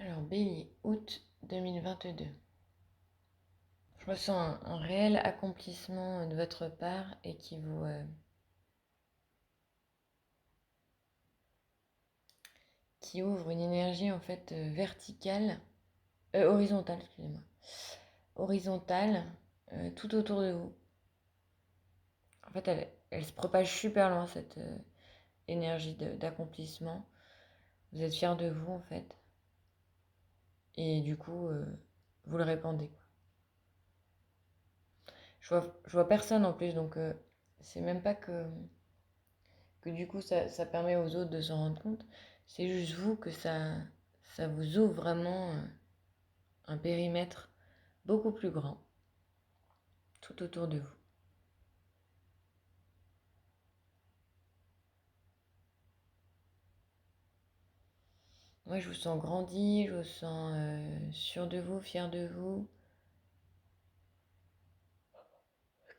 Alors, Bélier, août 2022. Je ressens un réel accomplissement de votre part et qui ouvre une énergie en fait verticale, horizontale, excusez-moi, horizontale tout autour de vous. En fait, elle se propage super loin cette énergie d'accomplissement. Vous êtes fiers de vous en fait, et du coup, vous le répandez, quoi. Je vois personne en plus, donc c'est même pas que du coup ça permet aux autres de s'en rendre compte. C'est juste vous que ça vous ouvre vraiment un périmètre beaucoup plus grand tout autour de vous. Moi, je vous sens grandi, je vous sens sûr de vous, fier de vous.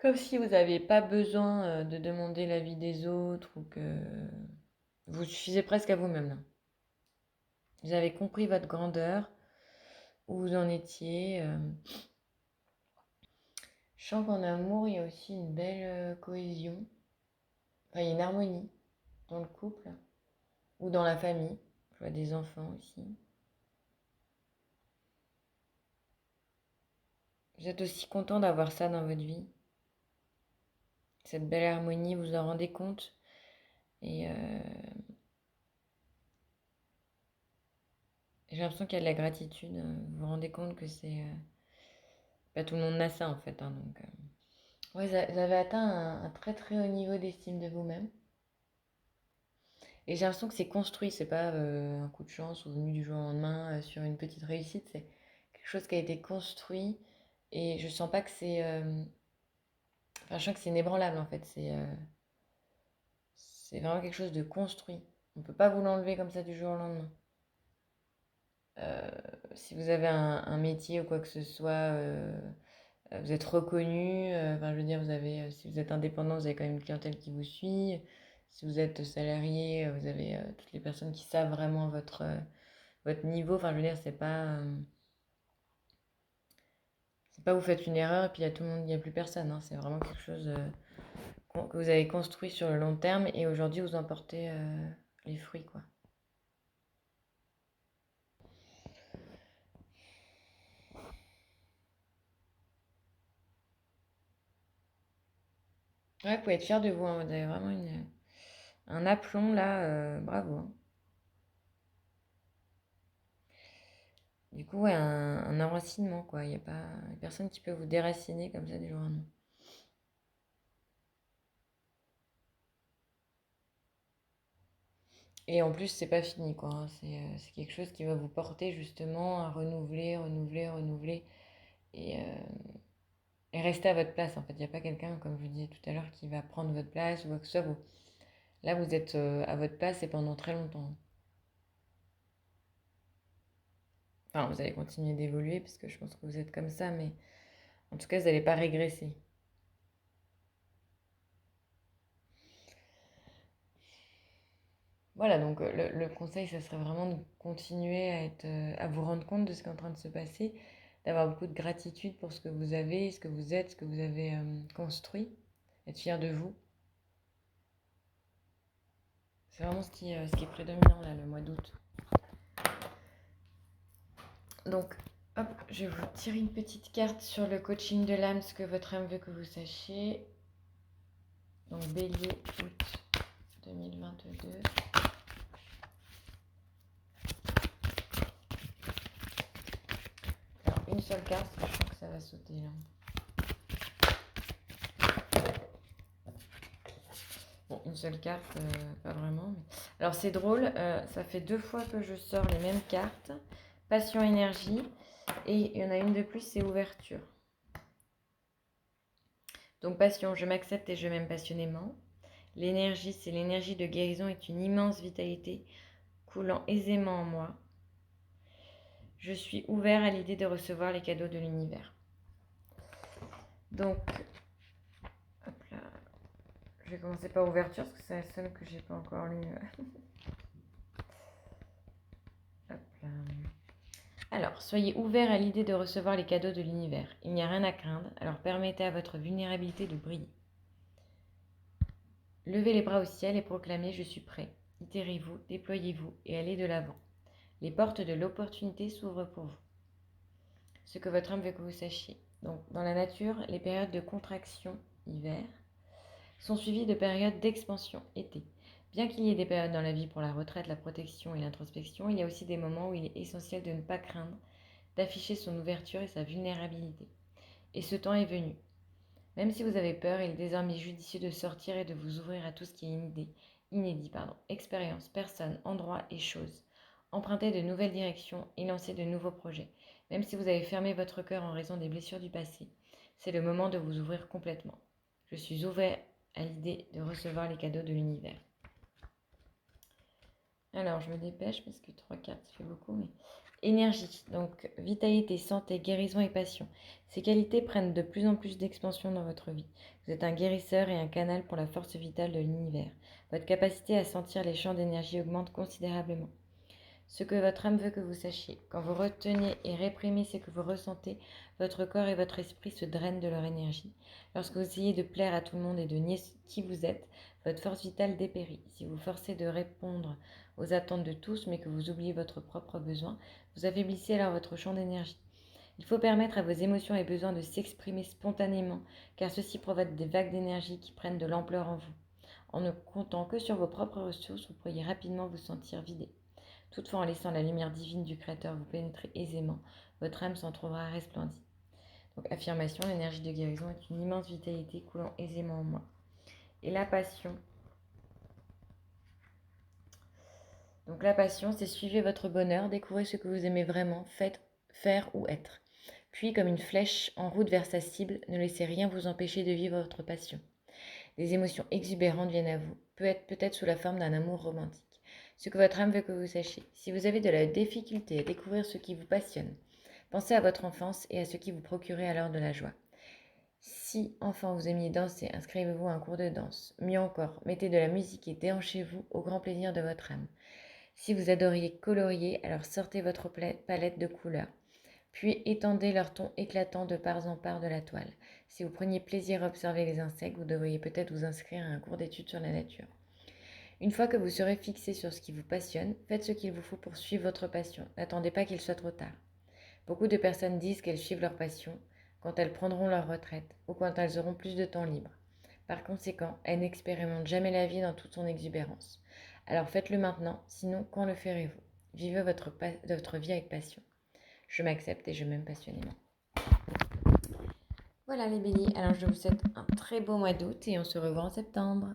Comme si vous n'aviez pas besoin de demander l'avis des autres ou que vous suffisez presque à vous-même là. Vous avez compris votre grandeur, où vous en étiez. Je sens qu'en amour, il y a aussi une belle cohésion. Enfin, il y a une harmonie dans le couple ou dans la famille. Je vois des enfants aussi. Vous êtes aussi content d'avoir ça dans votre vie. Cette belle harmonie, vous en rendez compte. Et j'ai l'impression qu'il y a de la gratitude. Vous vous rendez compte que c'est... pas tout le monde n'a ça en fait, hein, donc, ouais, vous avez atteint un très très haut niveau d'estime de vous-même. Et j'ai l'impression que c'est construit, c'est pas un coup de chance ou venu du jour au lendemain sur une petite réussite. C'est quelque chose qui a été construit. Et je sens pas que c'est... Enfin, je sens que c'est inébranlable en fait. C'est vraiment quelque chose de construit. On ne peut pas vous l'enlever comme ça du jour au lendemain. Euh, Si vous avez un métier ou quoi que ce soit, vous êtes reconnu. Enfin, je veux dire, si vous êtes indépendant, vous avez quand même une clientèle qui vous suit. Si vous êtes salarié, vous avez toutes les personnes qui savent vraiment votre niveau. Enfin, je veux dire, c'est pas vous faites une erreur et puis il y a tout le monde, il n'y a plus personne, hein. C'est vraiment quelque chose que vous avez construit sur le long terme et aujourd'hui vous en portez les fruits, quoi. Ouais, vous pouvez être fier de vous, hein. Vous avez vraiment un aplomb là, bravo, hein. Du coup, ouais, un enracinement, quoi. Il n'y a pas personne qui peut vous déraciner comme ça du jour au lendemain. Et en plus, c'est pas fini, quoi, hein. C'est quelque chose qui va vous porter justement à renouveler, renouveler, renouveler et, euh, et rester à votre place. En fait, il n'y a pas quelqu'un, comme je vous disais tout à l'heure, qui va prendre votre place ou quoi que ce soit. Là, vous êtes à votre place et pendant très longtemps. Enfin, vous allez continuer d'évoluer parce que je pense que vous êtes comme ça, mais en tout cas, vous n'allez pas régresser. Voilà, donc le conseil, ça serait vraiment de continuer à vous rendre compte de ce qui est en train de se passer, d'avoir beaucoup de gratitude pour ce que vous avez, ce que vous êtes, ce que vous avez construit, être fier de vous. C'est vraiment ce qui est prédominant là, le mois d'août. Donc, hop, je vais vous tirer une petite carte sur le coaching de l'âme, ce que votre âme veut que vous sachiez. Donc, Bélier, août 2022. Alors, une seule carte, parce que je sens que ça va sauter là. Bon, une seule carte, pas vraiment. Alors c'est drôle, ça fait 2 fois que je sors les mêmes cartes. Passion, énergie. Et il y en a une de plus, c'est ouverture. Donc passion, je m'accepte et je m'aime passionnément. L'énergie, c'est l'énergie de guérison, est une immense vitalité coulant aisément en moi. Je suis ouvert à l'idée de recevoir les cadeaux de l'univers. Donc, hop là. Je vais commencer par ouverture parce que c'est la seule que j'ai pas encore lue. Hop là. Alors, soyez ouvert à l'idée de recevoir les cadeaux de l'univers. Il n'y a rien à craindre, alors permettez à votre vulnérabilité de briller. Levez les bras au ciel et proclamez « Je suis prêt ». Itérez-vous, déployez-vous et allez de l'avant. Les portes de l'opportunité s'ouvrent pour vous. Ce que votre âme veut que vous sachiez. Donc, dans la nature, les périodes de contraction, hiver, sont suivies de périodes d'expansion, été. Bien qu'il y ait des périodes dans la vie pour la retraite, la protection et l'introspection, il y a aussi des moments où il est essentiel de ne pas craindre, d'afficher son ouverture et sa vulnérabilité. Et ce temps est venu. Même si vous avez peur, il est désormais judicieux de sortir et de vous ouvrir à tout ce qui est inédit, expériences, personnes, endroits et choses. Empruntez de nouvelles directions et lancez de nouveaux projets. Même si vous avez fermé votre cœur en raison des blessures du passé, c'est le moment de vous ouvrir complètement. Je suis ouvert à l'idée de recevoir les cadeaux de l'univers. Alors, je me dépêche parce que 3 cartes, ça fait beaucoup, mais... Énergie, donc vitalité, santé, guérison et passion. Ces qualités prennent de plus en plus d'expansion dans votre vie. Vous êtes un guérisseur et un canal pour la force vitale de l'univers. Votre capacité à sentir les champs d'énergie augmente considérablement. Ce que votre âme veut que vous sachiez. Quand vous retenez et réprimez ce que vous ressentez, votre corps et votre esprit se drainent de leur énergie. Lorsque vous essayez de plaire à tout le monde et de nier qui vous êtes, votre force vitale dépérit. Si vous forcez de répondre aux attentes de tous, mais que vous oubliez votre propre besoin, vous affaiblissez alors votre champ d'énergie. Il faut permettre à vos émotions et besoins de s'exprimer spontanément, car ceci provoque des vagues d'énergie qui prennent de l'ampleur en vous. En ne comptant que sur vos propres ressources, vous pourriez rapidement vous sentir vidé. Toutefois, en laissant la lumière divine du Créateur vous pénétrer aisément, votre âme s'en trouvera resplendie. Donc, affirmation, l'énergie de guérison est une immense vitalité coulant aisément en moi. Et la passion. Donc, la passion, c'est suivez votre bonheur, découvrez ce que vous aimez vraiment, faites, faire ou être. Puis, comme une flèche en route vers sa cible, ne laissez rien vous empêcher de vivre votre passion. Des émotions exubérantes viennent à vous, peut-être sous la forme d'un amour romantique. Ce que votre âme veut que vous sachiez. Si vous avez de la difficulté à découvrir ce qui vous passionne, pensez à votre enfance et à ce qui vous procurait alors de la joie. Si, enfant, vous aimiez danser, inscrivez-vous à un cours de danse. Mieux encore, mettez de la musique et déhanchez-vous au grand plaisir de votre âme. Si vous adoriez colorier, alors sortez votre palette de couleurs. Puis étendez leur ton éclatant de part en part de la toile. Si vous preniez plaisir à observer les insectes, vous devriez peut-être vous inscrire à un cours d'études sur la nature. Une fois que vous serez fixé sur ce qui vous passionne, faites ce qu'il vous faut pour suivre votre passion. N'attendez pas qu'il soit trop tard. Beaucoup de personnes disent qu'elles suivent leur passion quand elles prendront leur retraite ou quand elles auront plus de temps libre. Par conséquent, elles n'expérimentent jamais la vie dans toute son exubérance. Alors faites-le maintenant, sinon quand le ferez-vous? Vivez votre vie avec passion. Je m'accepte et je m'aime passionnément. Voilà les béliers, alors je vous souhaite un très beau mois d'août et on se revoit en septembre.